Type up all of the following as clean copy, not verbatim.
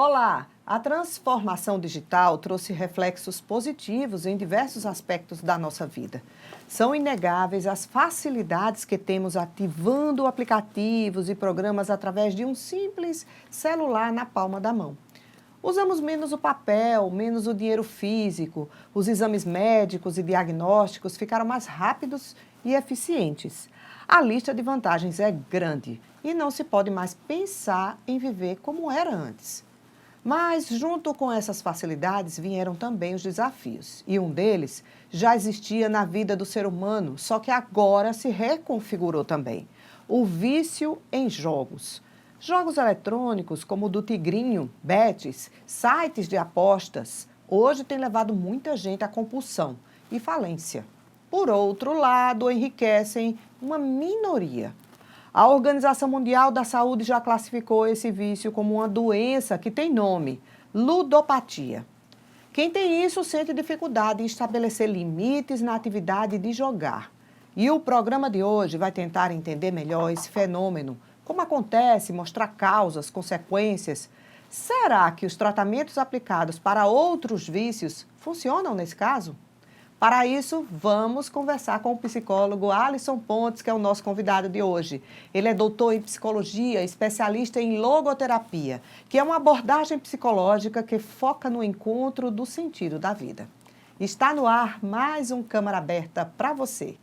Olá! A transformação digital trouxe reflexos positivos em diversos aspectos da nossa vida. São inegáveis as facilidades que temos ativando aplicativos e programas através de um simples celular na palma da mão. Usamos menos o papel, menos o dinheiro físico, os exames médicos e diagnósticos ficaram mais rápidos e eficientes. A lista de vantagens é grande e não se pode mais pensar em viver como era antes. Mas, junto com essas facilidades, vieram também os desafios. E um deles já existia na vida do ser humano, só que agora se reconfigurou também: o vício em jogos. Jogos eletrônicos, como o do Tigrinho, bets, sites de apostas, hoje têm levado muita gente à compulsão e falência. Por outro lado, enriquecem uma minoria. A Organização Mundial da Saúde já classificou esse vício como uma doença que tem nome: ludopatia. Quem tem isso sente dificuldade em estabelecer limites na atividade de jogar. E o programa de hoje vai tentar entender melhor esse fenômeno, como acontece, mostrar causas, consequências. Será que os tratamentos aplicados para outros vícios funcionam nesse caso? Para isso, vamos conversar com o psicólogo Alisson Pontes, que é o nosso convidado de hoje. Ele é doutor em psicologia, especialista em logoterapia, que é uma abordagem psicológica que foca no encontro do sentido da vida. Está no ar mais um Câmara Aberta para você.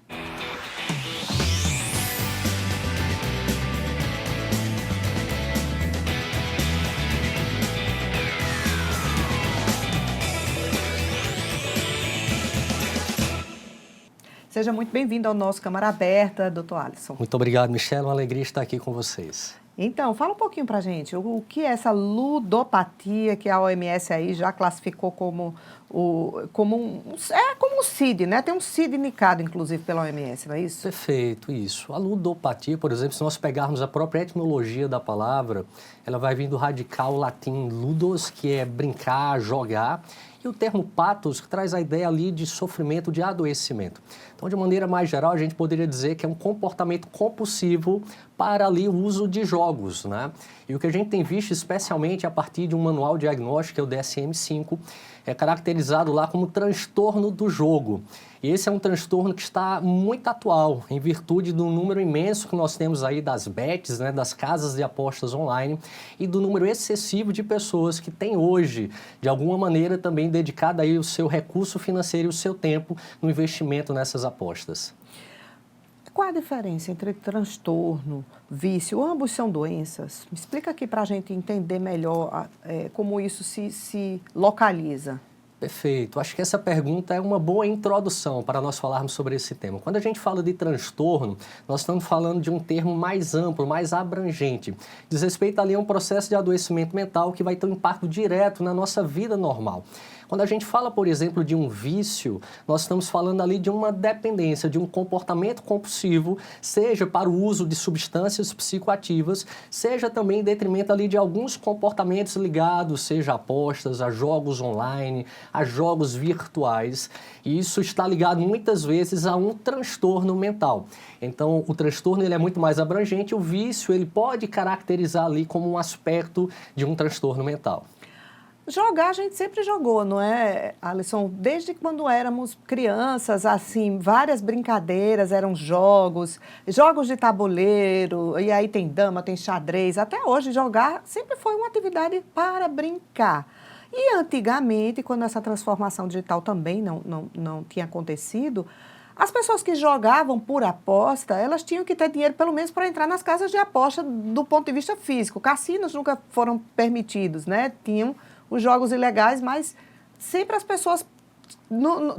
Seja muito bem-vindo ao nosso Câmara Aberta, doutor Alisson. Muito obrigado, Michelle. Uma alegria estar aqui com vocês. Então, fala um pouquinho pra gente, o que é essa ludopatia que a OMS aí já classificou como um CID, né? Tem um CID indicado, inclusive, pela OMS, não é isso? Perfeito, isso. A ludopatia, por exemplo, se nós pegarmos a própria etimologia da palavra, ela vai vir do radical latim ludos, que é brincar, jogar, e o termo pathos, que traz a ideia ali de sofrimento, de adoecimento. Então, de maneira mais geral, a gente poderia dizer que é um comportamento compulsivo para ali o uso de jogos, né? E o que a gente tem visto, especialmente a partir de um manual diagnóstico, que é o DSM-5, é caracterizado lá como transtorno do jogo. E esse é um transtorno que está muito atual, em virtude do número imenso que nós temos aí das bets, né, das casas de apostas online, e do número excessivo de pessoas que têm hoje, de alguma maneira, também dedicado aí o seu recurso financeiro e o seu tempo no investimento nessas apostas. Qual a diferença entre transtorno, vício? Ambos são doenças. Me explica aqui para a gente entender melhor como isso se localiza. Perfeito. Acho que essa pergunta é uma boa introdução para nós falarmos sobre esse tema. Quando a gente fala de transtorno, nós estamos falando de um termo mais amplo, mais abrangente. Diz respeito ali a um processo de adoecimento mental que vai ter um impacto direto na nossa vida normal. Quando a gente fala, por exemplo, de um vício, nós estamos falando ali de uma dependência, de um comportamento compulsivo, seja para o uso de substâncias psicoativas, seja também em detrimento ali de alguns comportamentos ligados, seja a apostas, a jogos online, a jogos virtuais. E isso está ligado muitas vezes a um transtorno mental. Então, o transtorno ele é muito mais abrangente, o vício ele pode caracterizar ali como um aspecto de um transtorno mental. Jogar a gente sempre jogou, não é, Alisson? Desde quando éramos crianças, assim, várias brincadeiras eram jogos de tabuleiro, e aí tem dama, tem xadrez. Até hoje, jogar sempre foi uma atividade para brincar. E antigamente, quando essa transformação digital também não tinha acontecido, as pessoas que jogavam por aposta, elas tinham que ter dinheiro pelo menos para entrar nas casas de aposta do ponto de vista físico. Cassinos nunca foram permitidos, né? Tinham os jogos ilegais, mas sempre as pessoas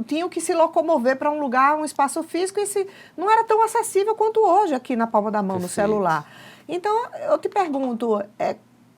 tinham que se locomover para um lugar, um espaço físico, e não era tão acessível quanto hoje aqui na palma da mão, no celular. Então, eu te pergunto,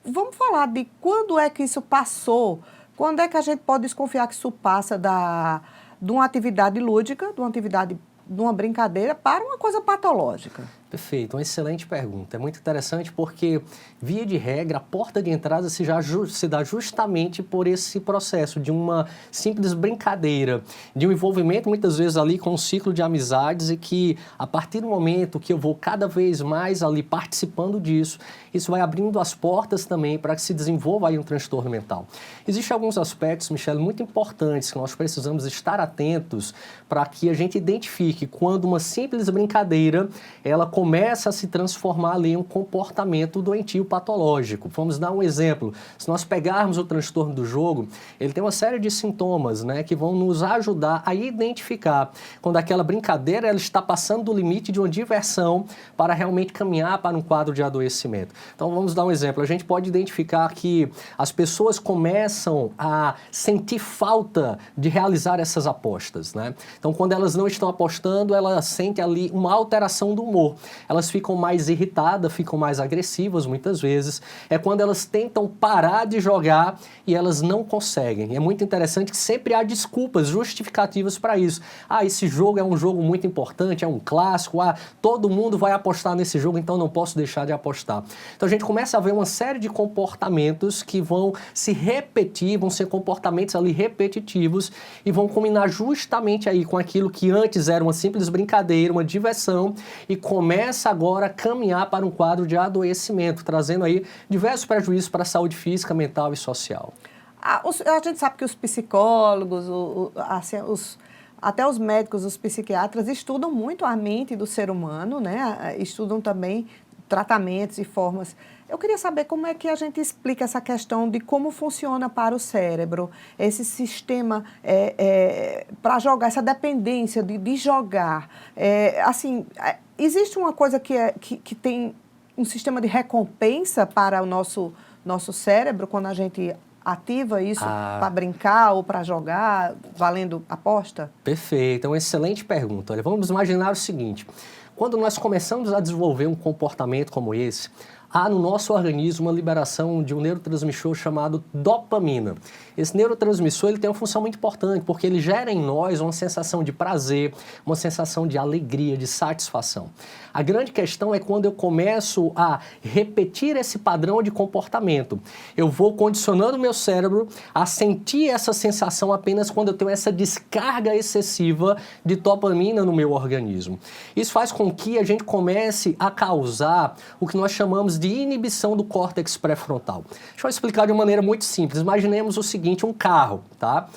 vamos falar de quando é que isso passou, quando é que a gente pode desconfiar que isso passa de uma atividade lúdica, de uma brincadeira, para uma coisa patológica? Perfeito, uma excelente pergunta. É muito interessante porque, via de regra, a porta de entrada se dá justamente por esse processo de uma simples brincadeira, de um envolvimento muitas vezes ali com um ciclo de amizades e que, a partir do momento que eu vou cada vez mais ali participando disso, isso vai abrindo as portas também para que se desenvolva aí um transtorno mental. Existem alguns aspectos, Michele, muito importantes que nós precisamos estar atentos para que a gente identifique quando uma simples brincadeira, ela começa a se transformar ali em um comportamento doentio patológico. Vamos dar um exemplo. Se nós pegarmos o transtorno do jogo, ele tem uma série de sintomas, né, que vão nos ajudar a identificar quando aquela brincadeira ela está passando do limite de uma diversão para realmente caminhar para um quadro de adoecimento. Então vamos dar um exemplo. A gente pode identificar que as pessoas começam a sentir falta de realizar essas apostas, né? Então quando elas não estão apostando, elas sentem ali uma alteração do humor. Elas ficam mais irritadas, ficam mais agressivas muitas vezes. É quando elas tentam parar de jogar e elas não conseguem. E é muito interessante que sempre há desculpas justificativas para isso. Ah, esse jogo é um jogo muito importante, é um clássico, todo mundo vai apostar nesse jogo, então não posso deixar de apostar. Então a gente começa a ver uma série de comportamentos que vão se repetir, vão ser comportamentos ali repetitivos e vão combinar justamente aí com aquilo que antes era uma simples brincadeira, uma diversão e começa agora a caminhar para um quadro de adoecimento, trazendo aí diversos prejuízos para a saúde física, mental e social. A gente sabe que os psicólogos, até os médicos, os psiquiatras estudam muito a mente do ser humano, né? Estudam também tratamentos e formas. Eu queria saber como é que a gente explica essa questão de como funciona para o cérebro, esse sistema para jogar, essa dependência de jogar. Existe uma coisa que tem um sistema de recompensa para o nosso cérebro quando a gente ativa isso para brincar ou para jogar, valendo aposta? Perfeito, é uma excelente pergunta. Olha, vamos imaginar o seguinte, quando nós começamos a desenvolver um comportamento como esse, há no nosso organismo uma liberação de um neurotransmissor chamado dopamina. Esse neurotransmissor ele tem uma função muito importante, porque ele gera em nós uma sensação de prazer, uma sensação de alegria, de satisfação. A grande questão é quando eu começo a repetir esse padrão de comportamento. Eu vou condicionando o meu cérebro a sentir essa sensação apenas quando eu tenho essa descarga excessiva de dopamina no meu organismo. Isso faz com que a gente comece a causar o que nós chamamos de inibição do córtex pré-frontal. Deixa eu explicar de uma maneira muito simples. Imaginemos o seguinte, um carro, tá?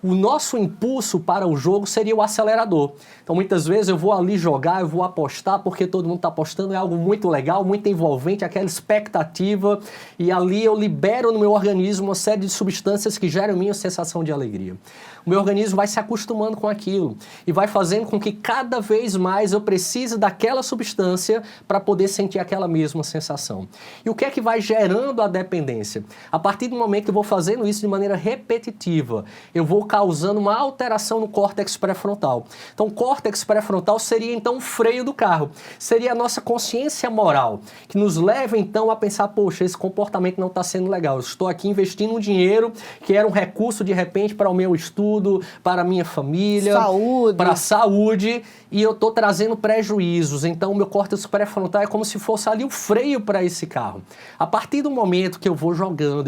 O nosso impulso para o jogo seria o acelerador. Então, muitas vezes eu vou ali jogar, eu vou apostar, porque todo mundo está apostando, é algo muito legal, muito envolvente, aquela expectativa, e ali eu libero no meu organismo uma série de substâncias que geram em mim a sensação de alegria. O meu organismo vai se acostumando com aquilo e vai fazendo com que cada vez mais eu precise daquela substância para poder sentir aquela mesma sensação. E o que é que vai gerando a dependência? A partir do momento que eu vou fazendo isso de maneira repetitiva, eu vou causando uma alteração no córtex pré-frontal. Então, o córtex pré-frontal seria, então, o freio do carro. Seria a nossa consciência moral, que nos leva, então, a pensar, poxa, esse comportamento não está sendo legal. Eu estou aqui investindo um dinheiro que era um recurso, de repente, para o meu estudo, para a minha família, para a saúde, e eu estou trazendo prejuízos. Então, o meu córtex pré-frontal é como se fosse ali o freio para esse carro. A partir do momento que eu vou jogando,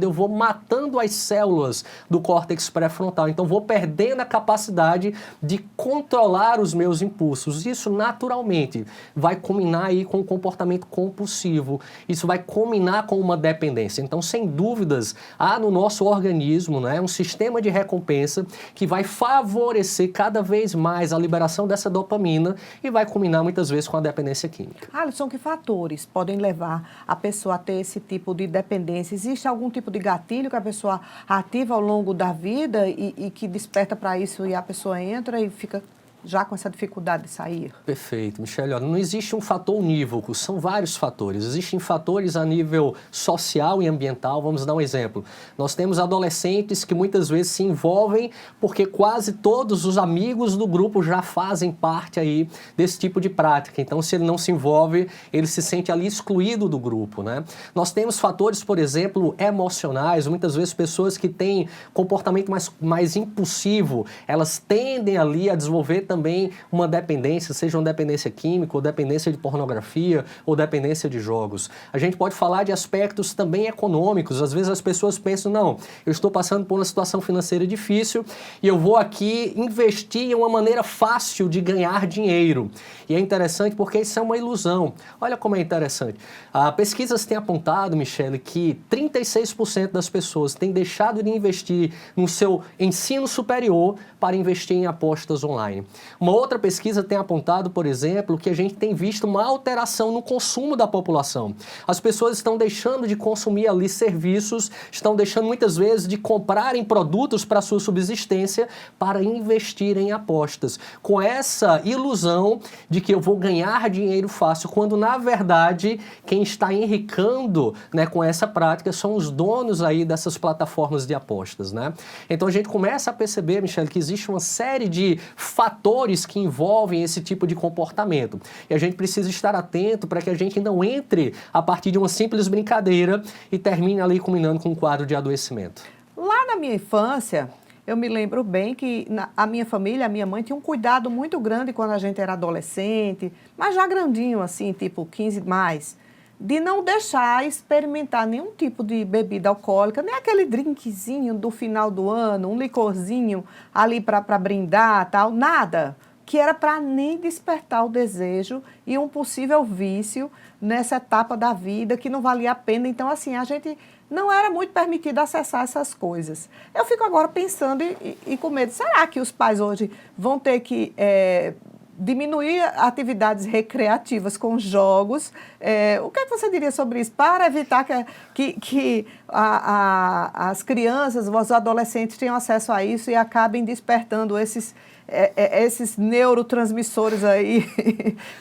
eu vou matando as células do córtex pré-frontal. Então, vou perdendo a capacidade de controlar os meus impulsos. Isso, naturalmente, vai culminar aí com um comportamento compulsivo. Isso vai culminar com uma dependência. Então, sem dúvidas, há no nosso organismo, né, um sistema de recompensa que vai favorecer cada vez mais a liberação dessa dopamina e vai culminar, muitas vezes, com a dependência química. Alisson, que fatores podem levar a pessoa a ter esse tipo de dependência? Existe algum tipo de gatilho que a pessoa ativa ao longo da vida e que desperta para isso e a pessoa entra e fica já com essa dificuldade de sair? Perfeito, Michele. Não existe um fator unívoco, são vários fatores. Existem fatores a nível social e ambiental. Vamos dar um exemplo. Nós temos adolescentes que muitas vezes se envolvem porque quase todos os amigos do grupo já fazem parte aí desse tipo de prática. Então, se ele não se envolve, ele se sente ali excluído do grupo, né? Nós temos fatores, por exemplo, emocionais. Muitas vezes pessoas que têm comportamento mais impulsivo, elas tendem ali a desenvolver também uma dependência, seja uma dependência química, ou dependência de pornografia, ou dependência de jogos. A gente pode falar de aspectos também econômicos. Às vezes as pessoas pensam, não, eu estou passando por uma situação financeira difícil e eu vou aqui investir em uma maneira fácil de ganhar dinheiro. E é interessante porque isso é uma ilusão. Olha como é interessante. Pesquisas têm apontado, Michele, que 36% das pessoas têm deixado de investir no seu ensino superior para investir em apostas online. Uma outra pesquisa tem apontado, por exemplo, que a gente tem visto uma alteração no consumo da população. As pessoas estão deixando de consumir ali serviços, estão deixando muitas vezes de comprarem produtos para sua subsistência para investir em apostas. Com essa ilusão de que eu vou ganhar dinheiro fácil, quando na verdade quem está enricando, né, com essa prática são os donos aí dessas plataformas de apostas, né? Então a gente começa a perceber, Michele, que existe uma série de fatores que envolvem esse tipo de comportamento. E a gente precisa estar atento para que a gente não entre a partir de uma simples brincadeira e termine ali culminando com um quadro de adoecimento. Lá na minha infância, eu me lembro bem que a minha família, a minha mãe, tinha um cuidado muito grande quando a gente era adolescente, mas já grandinho, assim, tipo 15 mais, de não deixar experimentar nenhum tipo de bebida alcoólica, nem aquele drinkzinho do final do ano, um licorzinho ali para brindar, tal, nada, que era para nem despertar o desejo e um possível vício nessa etapa da vida que não valia a pena. Então, assim, a gente não era muito permitido acessar essas coisas. Eu fico agora pensando e com medo, será que os pais hoje vão ter que diminuir atividades recreativas com jogos? O que é que você diria sobre isso? Para evitar que as crianças, os adolescentes tenham acesso a isso e acabem despertando esses neurotransmissores aí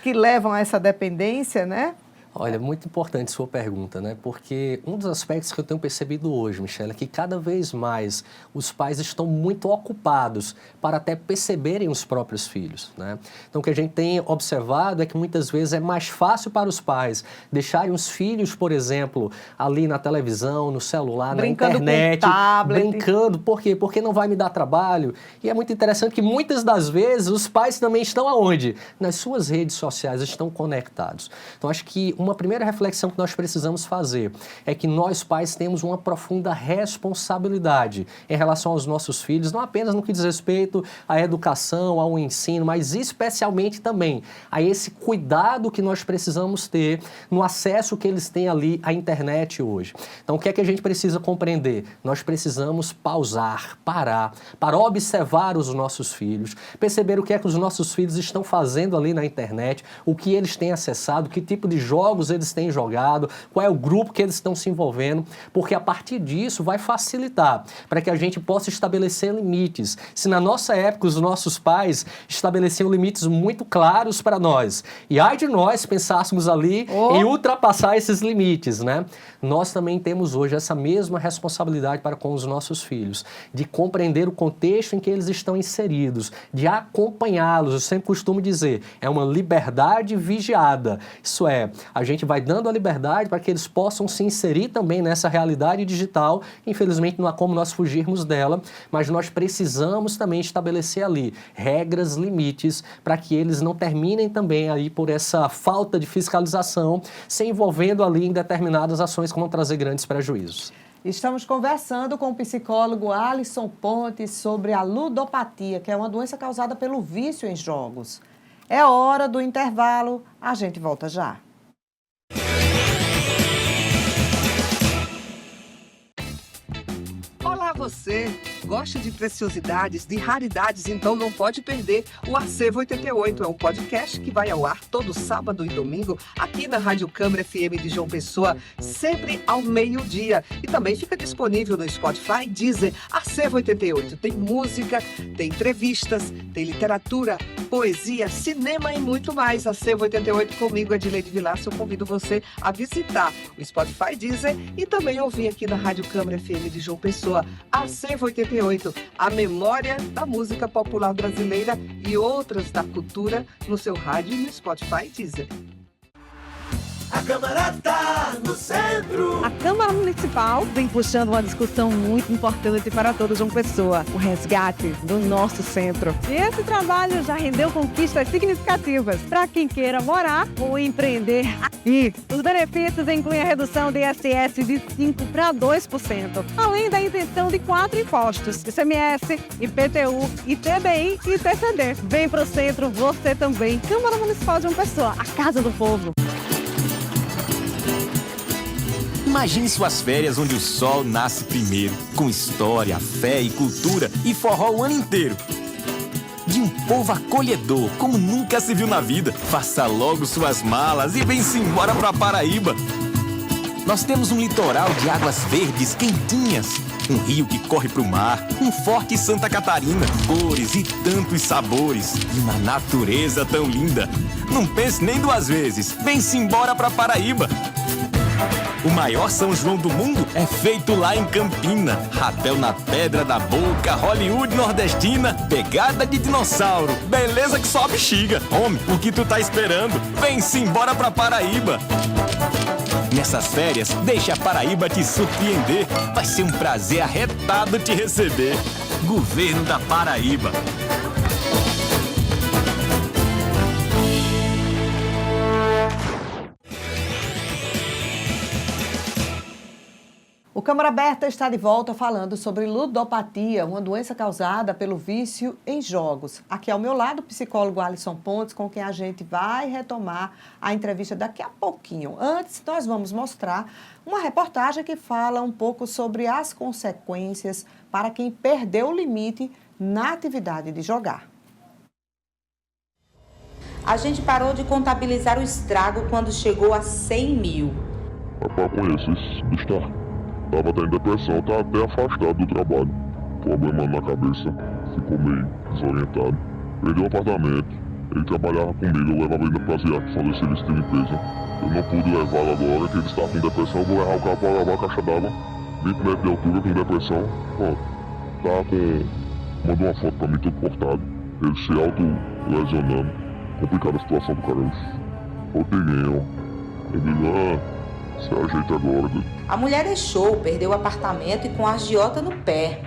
que levam a essa dependência, né? Olha, muito importante sua pergunta, né? Porque um dos aspectos que eu tenho percebido hoje, Michele, é que cada vez mais os pais estão muito ocupados para até perceberem os próprios filhos, né? Então, o que a gente tem observado é que muitas vezes é mais fácil para os pais deixarem os filhos, por exemplo, ali na televisão, no celular, brincando na internet, com tablet. brincando. Por quê? Porque não vai me dar trabalho. E é muito interessante que muitas das vezes os pais também estão aonde? Nas suas redes sociais, estão conectados. Então, acho que uma primeira reflexão que nós precisamos fazer é que nós, pais, temos uma profunda responsabilidade em relação aos nossos filhos, não apenas no que diz respeito à educação, ao ensino, mas especialmente também a esse cuidado que nós precisamos ter no acesso que eles têm ali à internet hoje. Então, o que é que a gente precisa compreender? Nós precisamos pausar, parar, para observar os nossos filhos, perceber o que é que os nossos filhos estão fazendo ali na internet, o que eles têm acessado, que tipo de jogos eles têm jogado, qual é o grupo que eles estão se envolvendo, porque a partir disso vai facilitar para que a gente possa estabelecer limites. Se na nossa época os nossos pais estabeleciam limites muito claros para nós, e ai de nós pensássemos ali em ultrapassar esses limites, né? Nós também temos hoje essa mesma responsabilidade para com os nossos filhos, de compreender o contexto em que eles estão inseridos, de acompanhá-los. Eu sempre costumo dizer, é uma liberdade vigiada. Isso é, a gente vai dando a liberdade para que eles possam se inserir também nessa realidade digital. Infelizmente, não há como nós fugirmos dela, mas nós precisamos também estabelecer ali regras, limites, para que eles não terminem também aí por essa falta de fiscalização, se envolvendo ali em determinadas ações que vão trazer grandes prejuízos. Estamos conversando com o psicólogo Alisson Pontes sobre a ludopatia, que é uma doença causada pelo vício em jogos. É hora do intervalo, a gente volta já. Olá você! Gosta de preciosidades, de raridades, então não pode perder o Acervo 88. É um podcast que vai ao ar todo sábado e domingo aqui na Rádio Câmara FM de João Pessoa, sempre ao meio-dia. E também fica disponível no Spotify, Deezer. Acervo 88 tem música, tem entrevistas, tem literatura, poesia, cinema e muito mais. Acervo 88 comigo, Edileide Vilaça. Eu convido você a visitar o Spotify, Deezer e também ouvir aqui na Rádio Câmara FM de João Pessoa. Acervo 88, a memória da música popular brasileira e outras da cultura no seu rádio e no Spotify Deezer. A Câmara tá no centro. A Câmara Municipal vem puxando uma discussão muito importante para toda João Pessoa, o resgate do nosso centro. E esse trabalho já rendeu conquistas significativas para quem queira morar ou empreender aqui. Os benefícios incluem a redução do ISS de 5% para 2%, além da isenção de 4 impostos: ICMS, IPTU, ITBI e ITCD. Vem pro centro você também. Câmara Municipal de João Pessoa, a casa do povo. Imagine suas férias onde o sol nasce primeiro, com história, fé e cultura e forró o ano inteiro. De um povo acolhedor, como nunca se viu na vida. Faça logo suas malas e vem-se embora pra Paraíba. Nós temos um litoral de águas verdes quentinhas, um rio que corre pro mar, um forte Santa Catarina, cores e tantos sabores, e uma natureza tão linda. Não pense nem duas vezes, vem-se embora pra Paraíba. O maior São João do mundo é feito lá em Campina. Rapel na Pedra da Boca, Hollywood nordestina, pegada de dinossauro, beleza que só bexiga. Homem, o que tu tá esperando? Vem-se embora pra Paraíba. Nessas férias, deixa a Paraíba te surpreender. Vai ser um prazer arretado te receber. Governo da Paraíba. O Câmara Aberta está de volta falando sobre ludopatia, uma doença causada pelo vício em jogos. Aqui ao meu lado, o psicólogo Alisson Pontes, com quem a gente vai retomar a entrevista daqui a pouquinho. Antes, nós vamos mostrar uma reportagem que fala um pouco sobre as consequências para quem perdeu o limite na atividade de jogar. A gente parou de contabilizar o estrago quando chegou a 100 mil. Rapaz, conheço esse bicho. Tava até em depressão, tá até afastado do trabalho. Problema na cabeça, ficou meio desorientado. Perdeu o apartamento, ele trabalhava comigo, eu levava ele pra fazer serviço de limpeza. Eu não pude levá-lo agora, que ele está com depressão, eu vou levar o carro pra lavar a caixa d'água, 20 metros de altura, com depressão. Pronto, tá com... Mandou uma foto pra mim, tudo cortado. Ele se auto-lesionando. Complicada a situação do cara. Eu peguei, ó. Ele digo, se ajeita agora. A mulher deixou, perdeu o apartamento e com a agiota no pé.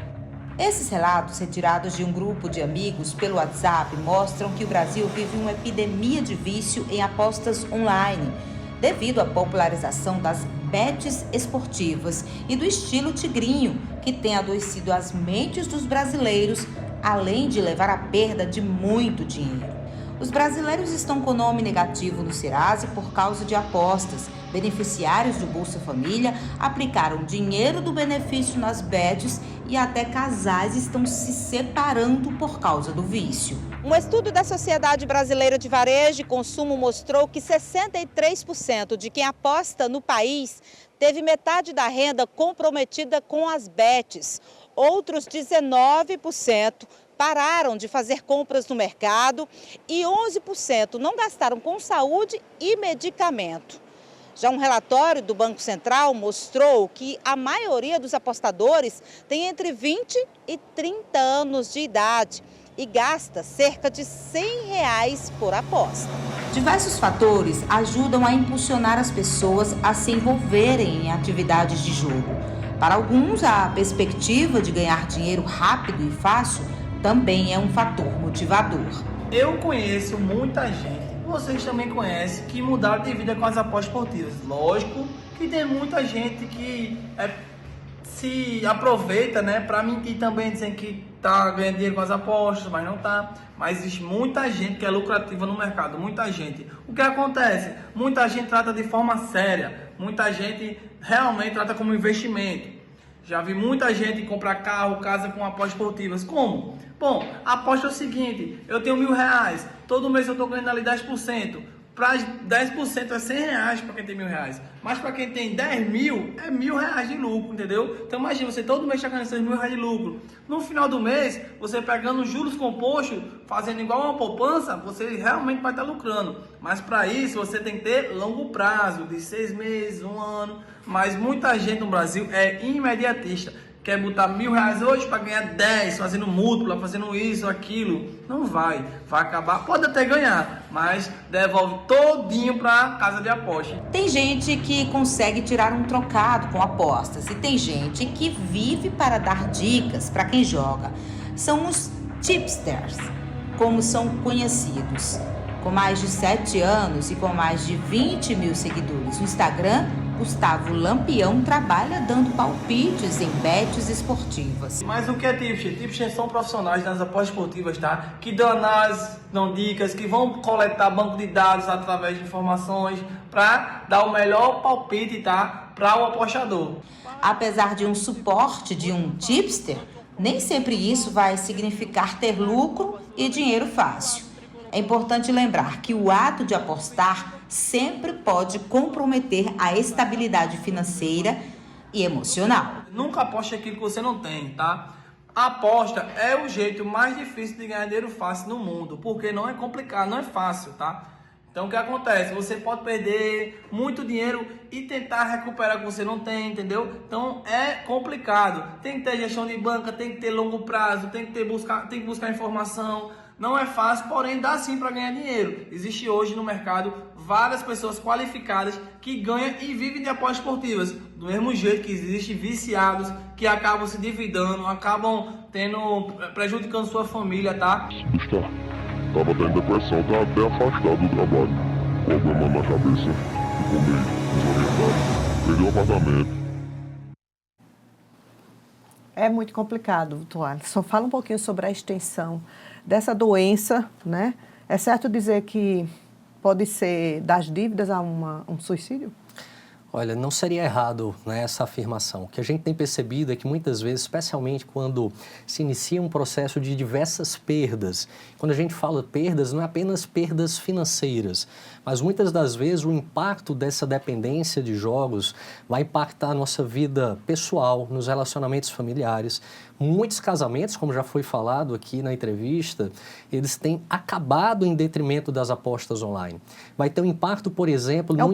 Esses relatos retirados de um grupo de amigos pelo WhatsApp mostram que o Brasil vive uma epidemia de vício em apostas online, devido à popularização das bets esportivas e do estilo tigrinho, que tem adoecido as mentes dos brasileiros, além de levar à perda de muito dinheiro. Os brasileiros estão com nome negativo no Serasa por causa de apostas. Beneficiários do Bolsa Família aplicaram dinheiro do benefício nas bets e até casais estão se separando por causa do vício. Um estudo da Sociedade Brasileira de Varejo e Consumo mostrou que 63% de quem aposta no país teve metade da renda comprometida com as bets. Outros 19% pararam de fazer compras no mercado e 11% não gastaram com saúde e medicamento. Já um relatório do Banco Central mostrou que a maioria dos apostadores tem entre 20 e 30 anos de idade e gasta cerca de R$100 por aposta. Diversos fatores ajudam a impulsionar as pessoas a se envolverem em atividades de jogo. Para alguns, a perspectiva de ganhar dinheiro rápido e fácil também é um fator motivador. Eu conheço muita gente, vocês também conhecem, que mudaram de vida com as apostas esportivas. Lógico que tem muita gente que se aproveita, né, para mentir também, dizendo que tá ganhando dinheiro com as apostas, mas não tá. Mas existe muita gente que é lucrativa no mercado, muita gente. O que acontece? Muita gente trata de forma séria, muita gente realmente trata como investimento. Já vi muita gente comprar carro, casa com apostas esportivas. Como? Bom, a aposta é o seguinte, eu tenho R$1.000, todo mês eu estou ganhando ali 10%. Para 10% é R$100 para quem tem R$1.000. Mas para quem tem 10 mil, é R$1.000 de lucro, entendeu? Então imagina, você todo mês está ganhando seus R$1.000 de lucro. No final do mês, você pegando juros compostos, fazendo igual uma poupança, você realmente vai estar lucrando. Mas para isso, você tem que ter longo prazo, de 6 meses, 1 ano. Mas muita gente no Brasil é imediatista. quer botar R$1.000 hoje para ganhar 10, fazendo múltipla, fazendo isso, aquilo. Não vai acabar, pode até ganhar, mas devolve todinho para casa de aposta. Tem gente que consegue tirar um trocado com apostas e tem gente que vive para dar dicas para quem joga. São os tipsters, como são conhecidos. Com mais de 7 anos e com mais de 20 mil seguidores no Instagram, Gustavo Lampião trabalha dando palpites em bets esportivas. Mas o que é tipster? Tipsters são profissionais das apostas esportivas, tá? Que dão análises, dão dicas, que vão coletar banco de dados através de informações para dar o melhor palpite, tá? Para o apostador. Apesar de um suporte de um tipster, nem sempre isso vai significar ter lucro e dinheiro fácil. É importante lembrar que o ato de apostar sempre pode comprometer a estabilidade financeira e emocional. Nunca aposte aquilo que você não tem, tá? A aposta é o jeito mais difícil de ganhar dinheiro fácil no mundo, porque não é complicado, não é fácil, tá? Então o que acontece? Você pode perder muito dinheiro e tentar recuperar o que você não tem, entendeu? Então é complicado. Tem que ter gestão de banca, tem que ter longo prazo, tem que buscar informação. Não é fácil, porém dá sim para ganhar dinheiro. Existe hoje no mercado várias pessoas qualificadas que ganham e vivem de apostas esportivas. Do mesmo jeito que existem viciados que acabam se endividando, acabam prejudicando sua família, tá? Gustavo, tava tendo depressão, tá até afastado do trabalho. Problema na cabeça, ficou meio desorientado. Perdeu o apartamento. É muito complicado, Tuane. Só fala um pouquinho sobre a extensão dessa doença, né? É certo dizer que pode ser das dívidas a um suicídio? Olha, não seria errado, né, essa afirmação. O que a gente tem percebido é que muitas vezes, especialmente quando se inicia um processo de diversas perdas, quando a gente fala perdas, não é apenas perdas financeiras, mas muitas das vezes o impacto dessa dependência de jogos vai impactar a nossa vida pessoal, nos relacionamentos familiares. Muitos casamentos, como já foi falado aqui na entrevista, eles têm acabado em detrimento das apostas online. Vai ter um impacto, por exemplo, no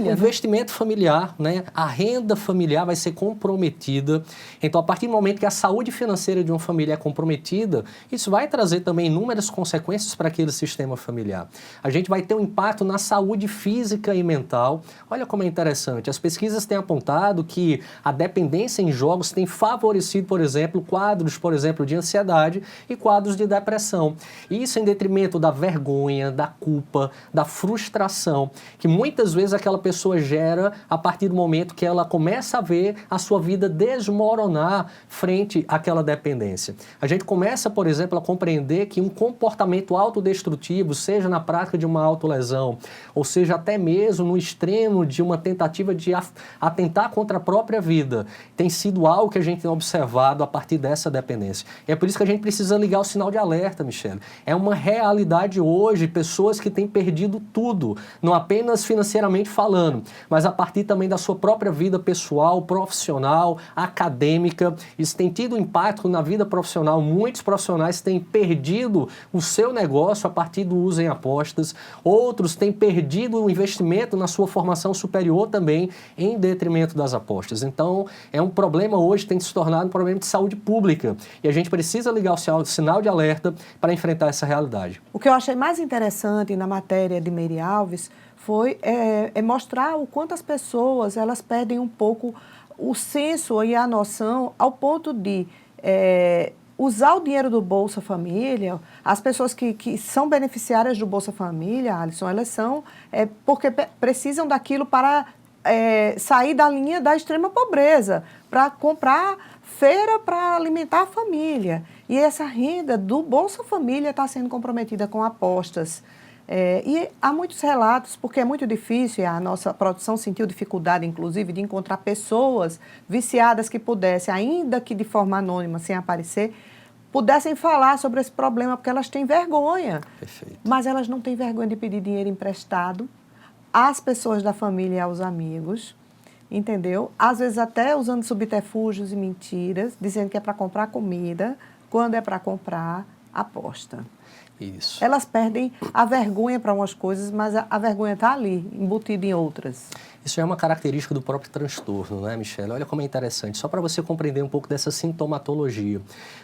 investimento familiar, né? A renda familiar vai ser comprometida. Então, a partir do momento que a saúde financeira de uma família é comprometida, isso vai trazer também inúmeras consequências para aquele sistema familiar. A gente vai ter um impacto na saúde física e mental. Olha como é interessante. As pesquisas têm apontado que a dependência em jogos tem favorecido, por exemplo, quadros, de ansiedade e quadros de depressão. Isso em detrimento da vergonha, da culpa, da frustração, que muitas vezes aquela pessoa gera a partir do momento que ela começa a ver a sua vida desmoronar frente àquela dependência. A gente começa, por exemplo, a compreender que um comportamento autodestrutivo, seja na prática de uma autolesão, ou seja até mesmo no extremo de uma tentativa de atentar contra a própria vida, tem sido algo que a gente tem observado a partir dessa dependência. É por isso que a gente precisa ligar o sinal de alerta, Michele. É uma realidade hoje, pessoas que têm perdido tudo, não apenas financeiramente falando, mas a partir também da sua própria vida pessoal, profissional, acadêmica. Isso tem tido impacto na vida profissional. Muitos profissionais têm perdido o seu negócio a partir do uso em apostas. Outros têm perdido o investimento na sua formação superior também em detrimento das apostas. Então, é um problema hoje, tem se tornado um problema de saúde pública. E a gente precisa ligar o sinal de alerta para enfrentar essa realidade. O que eu achei mais interessante na matéria de Meire Alves foi mostrar o quanto as pessoas elas perdem um pouco o senso e a noção ao ponto de usar o dinheiro do Bolsa Família. As pessoas que são beneficiárias do Bolsa Família, Alisson, elas são porque precisam daquilo para sair da linha da extrema pobreza, para comprar feira para alimentar a família. E essa renda do Bolsa Família está sendo comprometida com apostas. E há muitos relatos, porque é muito difícil, a nossa produção sentiu dificuldade, inclusive, de encontrar pessoas viciadas que pudessem, ainda que de forma anônima, sem aparecer, pudessem falar sobre esse problema, porque elas têm vergonha. Perfeito. Mas elas não têm vergonha de pedir dinheiro emprestado às pessoas da família e aos amigos, entendeu? Às vezes até usando subterfúgios e mentiras, dizendo que é para comprar comida, quando é para comprar aposta. Isso. Elas perdem a vergonha para umas coisas, mas a vergonha está ali, embutida em outras. Isso é uma característica do próprio transtorno, né, Michele? Olha como é interessante, só para você compreender um pouco dessa sintomatologia. O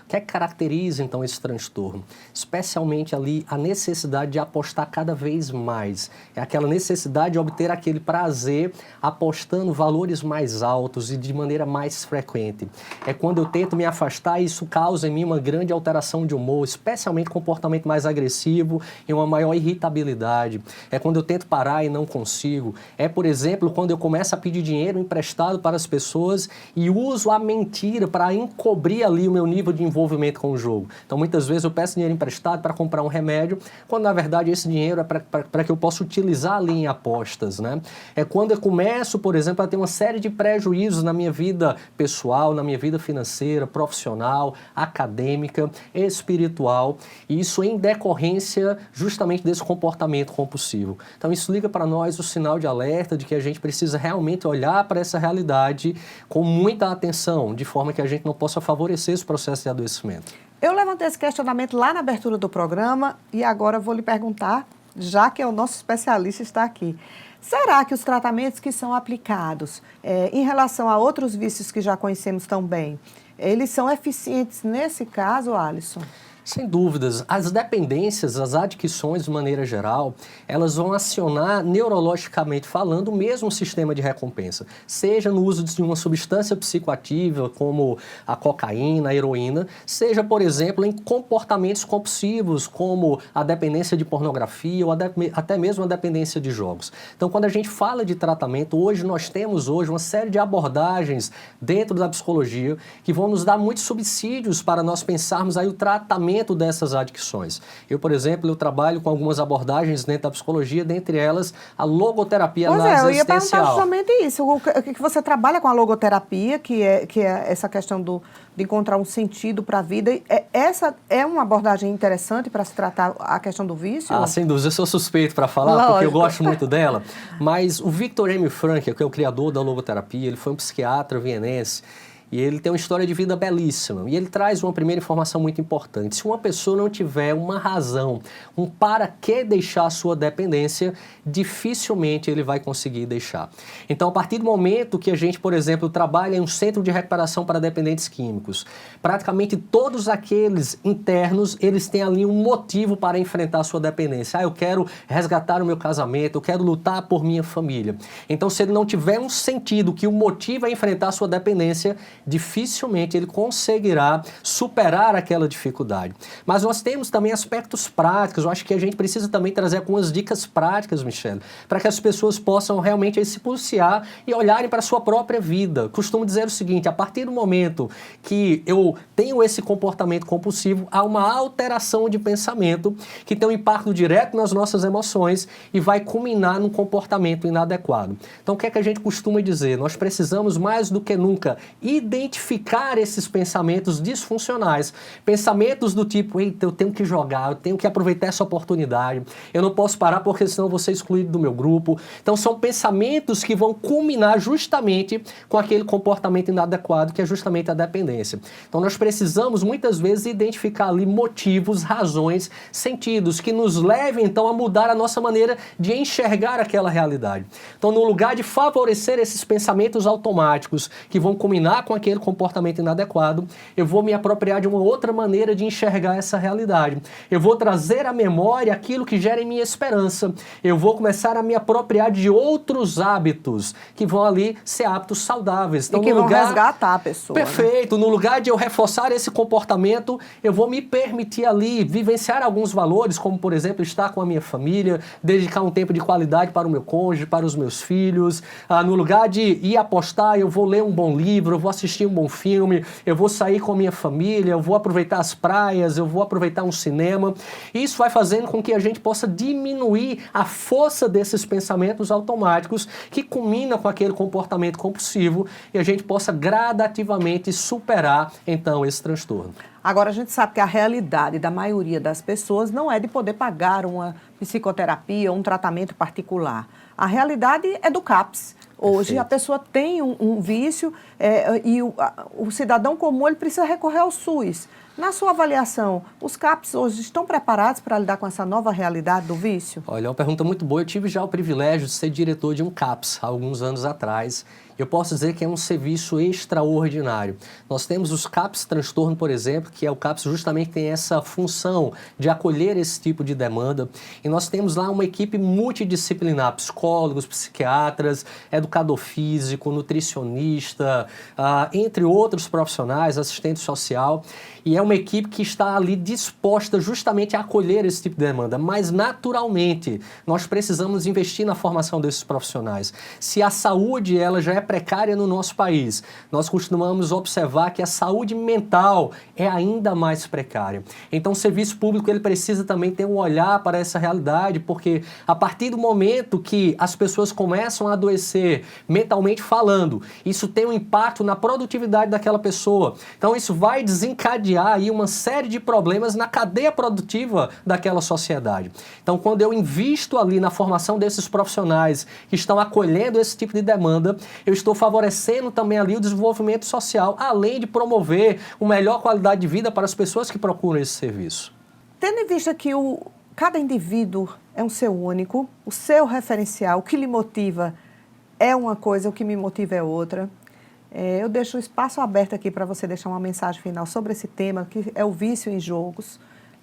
que é que caracteriza, então, esse transtorno? Especialmente ali a necessidade de apostar cada vez mais. É aquela necessidade de obter aquele prazer apostando valores mais altos e de maneira mais frequente. É quando eu tento me afastar e isso causa em mim uma grande alteração de humor, especialmente comportamento mais agressivo e uma maior irritabilidade. É quando eu tento parar e não consigo. É, por exemplo, quando eu começo a pedir dinheiro emprestado para as pessoas e uso a mentira para encobrir ali o meu nível de envolvimento com o jogo. Então, muitas vezes eu peço dinheiro emprestado para comprar um remédio, quando na verdade esse dinheiro é para que eu possa utilizar ali em apostas, né? É quando eu começo, por exemplo, a ter uma série de prejuízos na minha vida pessoal, na minha vida financeira, profissional, acadêmica, espiritual, e isso em decorrência justamente desse comportamento compulsivo. Então, isso liga para nós o sinal de alerta de que a gente precisa realmente olhar para essa realidade com muita atenção, de forma que a gente não possa favorecer esse processo de adoecimento. Eu levantei esse questionamento lá na abertura do programa e agora vou lhe perguntar, já que o nosso especialista está aqui. Será que os tratamentos que são aplicados em relação a outros vícios que já conhecemos tão bem, eles são eficientes nesse caso, Alisson? Sem dúvidas, as dependências, as adicções de maneira geral, elas vão acionar neurologicamente falando o mesmo sistema de recompensa, seja no uso de uma substância psicoativa como a cocaína, a heroína, seja, por exemplo, em comportamentos compulsivos como a dependência de pornografia ou até mesmo a dependência de jogos. Então, quando a gente fala de tratamento, nós temos uma série de abordagens dentro da psicologia que vão nos dar muitos subsídios para nós pensarmos aí o tratamento dessas adicções. Eu, por exemplo, eu trabalho com algumas abordagens dentro da psicologia, dentre elas a logoterapia análise eu ia perguntar existencial. justamente isso. O que você trabalha com a logoterapia, que é essa questão de encontrar um sentido para a vida. Essa é uma abordagem interessante para se tratar a questão do vício? Sem dúvida. Eu sou suspeito para falar, Lógico. Porque eu gosto muito dela. Mas o Viktor M. Frankl, que é o criador da logoterapia, ele foi um psiquiatra vienense. E ele tem uma história de vida belíssima. E ele traz uma primeira informação muito importante. Se uma pessoa não tiver uma razão, um para que deixar a sua dependência, dificilmente ele vai conseguir deixar. Então, a partir do momento que a gente, por exemplo, trabalha em um centro de recuperação para dependentes químicos, praticamente todos aqueles internos, eles têm ali um motivo para enfrentar a sua dependência. Eu quero resgatar o meu casamento, eu quero lutar por minha família. Então, se ele não tiver um sentido que o motiva a enfrentar a sua dependência, dificilmente ele conseguirá superar aquela dificuldade. Mas nós temos também aspectos práticos. Eu acho que a gente precisa também trazer algumas dicas práticas, Michele, para que as pessoas possam realmente se policiar e olharem para a sua própria vida. Costumo dizer o seguinte: a partir do momento que eu tenho esse comportamento compulsivo, há uma alteração de pensamento que tem um impacto direto nas nossas emoções e vai culminar num comportamento inadequado. Então, o que é que a gente costuma dizer? Nós precisamos mais do que nunca identificar esses pensamentos disfuncionais. Pensamentos do tipo: eita, eu tenho que jogar, eu tenho que aproveitar essa oportunidade, eu não posso parar porque senão eu vou ser excluído do meu grupo. Então, são pensamentos que vão culminar justamente com aquele comportamento inadequado, que é justamente a dependência. Então, nós precisamos muitas vezes identificar ali motivos, razões, sentidos que nos levem então a mudar a nossa maneira de enxergar aquela realidade. Então, no lugar de favorecer esses pensamentos automáticos que vão culminar com aquele comportamento inadequado, eu vou me apropriar de uma outra maneira de enxergar essa realidade. Eu vou trazer à memória aquilo que gera em minha esperança. Eu vou começar a me apropriar de outros hábitos que vão ali ser hábitos saudáveis. Então, e que vão resgatar a pessoa. Perfeito. Né? No lugar de eu reforçar esse comportamento, eu vou me permitir ali vivenciar alguns valores, como, por exemplo, estar com a minha família, dedicar um tempo de qualidade para o meu cônjuge, para os meus filhos. No lugar de ir apostar, eu vou ler um bom livro, eu vou assistir um bom filme, eu vou sair com a minha família, eu vou aproveitar as praias, eu vou aproveitar um cinema. Isso vai fazendo com que a gente possa diminuir a força desses pensamentos automáticos que culmina com aquele comportamento compulsivo e a gente possa gradativamente superar, então, esse transtorno. Agora, a gente sabe que a realidade da maioria das pessoas não é de poder pagar uma psicoterapia ou um tratamento particular. A realidade é do CAPS. Hoje, Perfeito. A pessoa tem um vício e o cidadão comum ele precisa recorrer ao SUS. Na sua avaliação, os CAPs hoje estão preparados para lidar com essa nova realidade do vício? Olha, é uma pergunta muito boa. Eu tive já o privilégio de ser diretor de um CAPS há alguns anos atrás. Eu posso dizer que é um serviço extraordinário. Nós temos os CAPs transtorno, por exemplo, que é o CAPS justamente que tem essa função de acolher esse tipo de demanda. E nós temos lá uma equipe multidisciplinar, psicólogos, psiquiatras, educador físico, nutricionista, entre outros profissionais, assistente social. E é uma equipe que está ali disposta justamente a acolher esse tipo de demanda. Mas, naturalmente, nós precisamos investir na formação desses profissionais. Se a saúde ela já é precária no nosso país, nós costumamos observar que a saúde mental é ainda mais precária. Então, o serviço público ele precisa também ter um olhar para essa realidade, porque a partir do momento que as pessoas começam a adoecer mentalmente falando, isso tem um impacto na produtividade daquela pessoa. Então, isso vai desencadear aí uma série de problemas na cadeia produtiva daquela sociedade. Então, quando eu invisto ali na formação desses profissionais que estão acolhendo esse tipo de demanda, eu estou favorecendo também ali o desenvolvimento social, além de promover uma melhor qualidade de vida para as pessoas que procuram esse serviço. Tendo em vista que cada indivíduo é um ser único, o seu referencial, o que lhe motiva é uma coisa, o que me motiva é outra. Eu deixo o espaço aberto aqui para você deixar uma mensagem final sobre esse tema, que é o vício em jogos,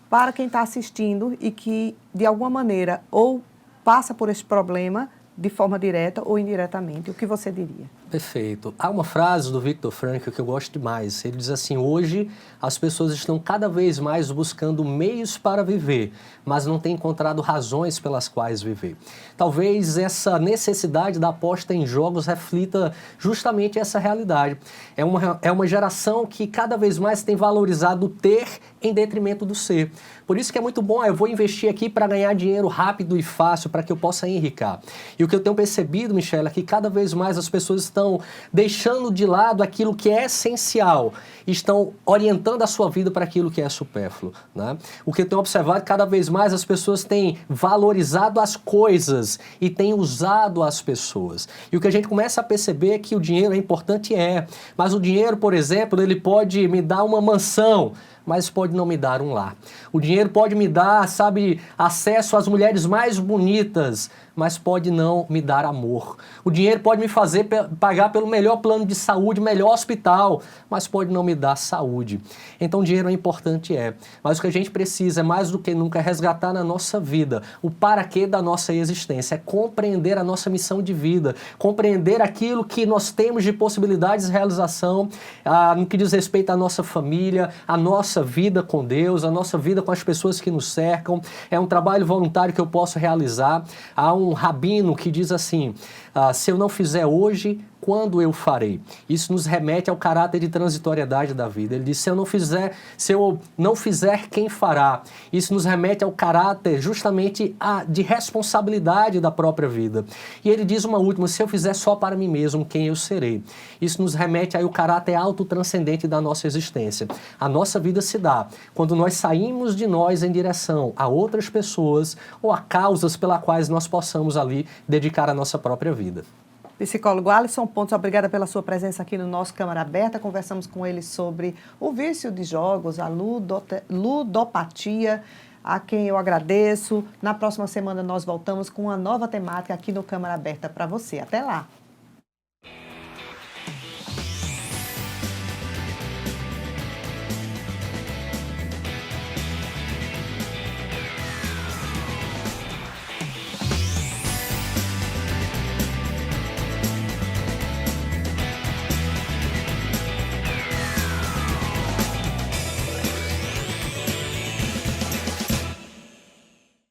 para quem está assistindo e que, de alguma maneira, ou passa por esse problema de forma direta ou indiretamente. O que você diria? Perfeito. Há uma frase do Viktor Frankl que eu gosto demais. Ele diz assim: hoje as pessoas estão cada vez mais buscando meios para viver, mas não têm encontrado razões pelas quais viver. Talvez essa necessidade da aposta em jogos reflita justamente essa realidade. É uma geração que cada vez mais tem valorizado o ter em detrimento do ser. Por isso que é muito bom, eu vou investir aqui para ganhar dinheiro rápido e fácil, para que eu possa enriquecer. E o que eu tenho percebido, Michela, é que cada vez mais as pessoas estão deixando de lado aquilo que é essencial, estão orientando a sua vida para aquilo que é supérfluo, né? O que eu tenho observado é que cada vez mais as pessoas têm valorizado as coisas e têm usado as pessoas. E o que a gente começa a perceber é que o dinheiro é importante, mas o dinheiro, por exemplo, ele pode me dar uma mansão, mas pode não me dar um lar. O dinheiro pode me dar, acesso às mulheres mais bonitas, mas pode não me dar amor. O dinheiro pode me fazer pagar pelo melhor plano de saúde, melhor hospital, mas pode não me dar saúde. Então, o dinheiro é importante, mas o que a gente precisa é mais do que nunca resgatar na nossa vida o para quê da nossa existência, é compreender a nossa missão de vida, compreender aquilo que nós temos de possibilidades de realização no que diz respeito à nossa família, à nossa vida com Deus, a nossa vida com as pessoas que nos cercam. É um trabalho voluntário que eu posso realizar. Há um rabino que diz assim: se eu não fizer hoje, quando eu farei? Isso nos remete ao caráter de transitoriedade da vida. Ele diz: se eu não fizer, quem fará? Isso nos remete ao caráter justamente de responsabilidade da própria vida. E ele diz uma última: se eu fizer só para mim mesmo, quem eu serei? Isso nos remete ao caráter autotranscendente da nossa existência. A nossa vida se dá quando nós saímos de nós em direção a outras pessoas ou a causas pelas quais nós possamos ali dedicar a nossa própria vida. Psicólogo Alisson Pontes, obrigada pela sua presença aqui no nosso Câmara Aberta. Conversamos com ele sobre o vício de jogos, a ludopatia, a quem eu agradeço. Na próxima semana nós voltamos com uma nova temática aqui no Câmara Aberta para você. Até lá!